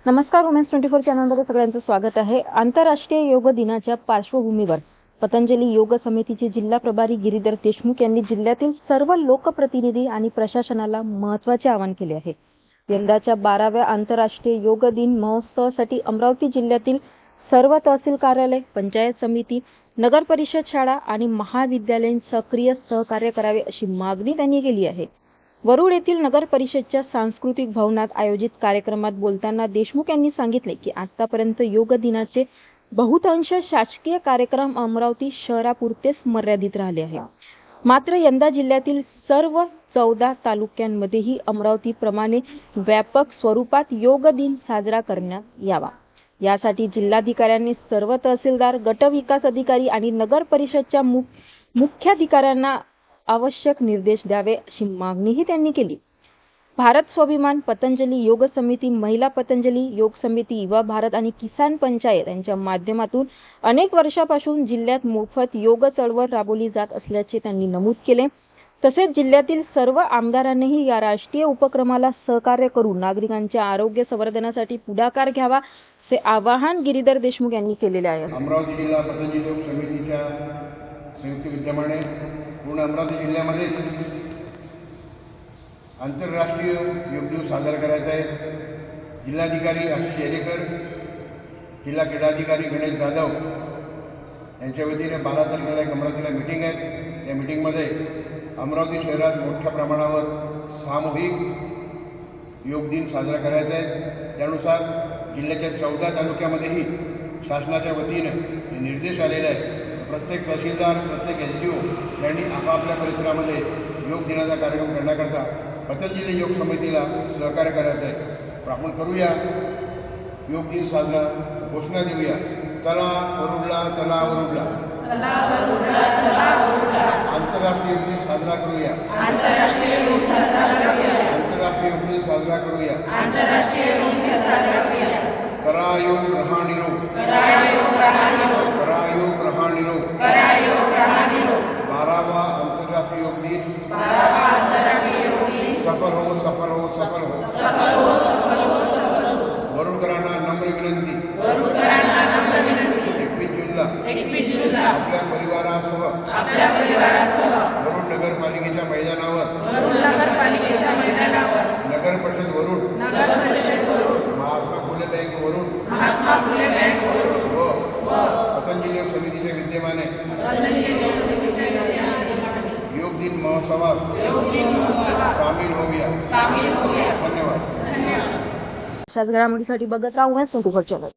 नमस्कार, उमेश 24 चॅनलमध्ये सगळ्यांचं स्वागत आहे। आंतरराष्ट्रीय योग दिनाच्या पार्श्वभूमीवर पतंजली योग समितीचे जिल्हा प्रभारी गिरीधर देशमुख यांनी जिल्ह्यातील सर्व लोकप्रतिनिधी आणि प्रशासनाला महत्त्वाचे आवाहन केले आहे। यंदाच्या 12व्या आंतरराष्ट्रीय योग दिन महोत्सवासाठी अमरावती जिल्ह्यातील सर्व तहसील कार्यालय, पंचायत समिती, नगर परिषद शाळा आणि महाविद्यालयीन सक्रिय सहकार्य करावे अशी मागणी त्यांनी केली आहे। वरुड येथील नगर परिषदच्या सांस्कृतिक भवनात आयोजित कार्यक्रमात बोलताना देशमुख यांनी सांगितले की आतापर्यंत योग दिनाचे बहुतांश शासकीय कार्यक्रम अमरावती शहरापुरतेच मर्यादित राहिले आहे। मात्र यंदा जिल्ह्यातील सर्व 14 तालुक्यांमध्येही अमरावतीप्रमाणे व्यापक स्वरूपात योग दिन साजरा करण्यात यावा, यासाठी जिल्हाधिकाऱ्यांनी सर्व तहसीलदार, गट विकास अधिकारी आणि नगर परिषदच्या मुख्याधिकाऱ्यांना आवश्यक निर्देश द्यावे अशी मागणीही त्यांनी केली। भारत स्वाभिमान, पतंजली योग समिती, महिला पतंजली योग समिती, युवा भारत आणि किसान पंचायत यांच्या माध्यमातून अनेक वर्षापासून जिल्ह्यात मोफत योग चळवळ राबवली जात असल्याचे त्यांनी नमूद केले। तसेच जिल्ह्यातील सर्व आमदारांनीही या राष्ट्रीय उपक्रमाला सहकार्य करून नागरिकांच्या आरोग्य संवर्धनासाठी पुढाकार घ्यावा असे आवाहन गिरीधर देशमुख यांनी केलेले आहे। अमरावती जिल्हा पतंजली योग समितीच्या संयुक्त विद्यमाने पूर्ण अमरावती जिल्ह्यामध्ये आंतरराष्ट्रीय योग दिवस साजरा करायचा आहे। जिल्हाधिकारी आशिष येरेकर, जिल्हा क्रीडाधिकारी गणेश जाधव यांच्या वतीने 12 तारखेला एक अमरावतीला मीटिंग आहे। त्या मीटिंगमध्ये अमरावती शहरात मोठ्या प्रमाणावर सामूहिक योग दिन साजरा करायचा आहे। त्यानुसार जिल्ह्याच्या 14 तालुक्यामध्येही शासनाच्या वतीने निर्देश आलेले आहे। प्रत्येक तहसीलदार, प्रत्येक SDO यांनी आपापल्या परिसरामध्ये योग दिनाचा कार्यक्रम करण्याकरता पतंजली योग समितीला सहकार्य करायचं आहे। तर आपण करूया योग दिन साजरा, घोषणा देऊया, चला वरुडला, चला वरुडला, आंतरराष्ट्रीय योग दिन साजरा करूया, आंतरराष्ट्रीय योग दिन साजरा करूया, करा योग रहा निरोग, करा योग रहा निरोग। 12वां आंतरराष्ट्रीय योग दिन सफल हो, सफल हो, सफल हो। वरुडकरांना नम्र विनंती, 21 जूनला आपल्या परिवारासह वरुड नगरपालिकेच्या मैदानावर नगर परिषद वरुड, महात्मा फुले बँक वरुड व पतंजली योग समितीच्या विद्यमाने योग दिन महोत्सवात सामील होऊया। धन्यवाद। अशाच घडामोडीसाठी बघत राहा उमेश 24 चॅनल।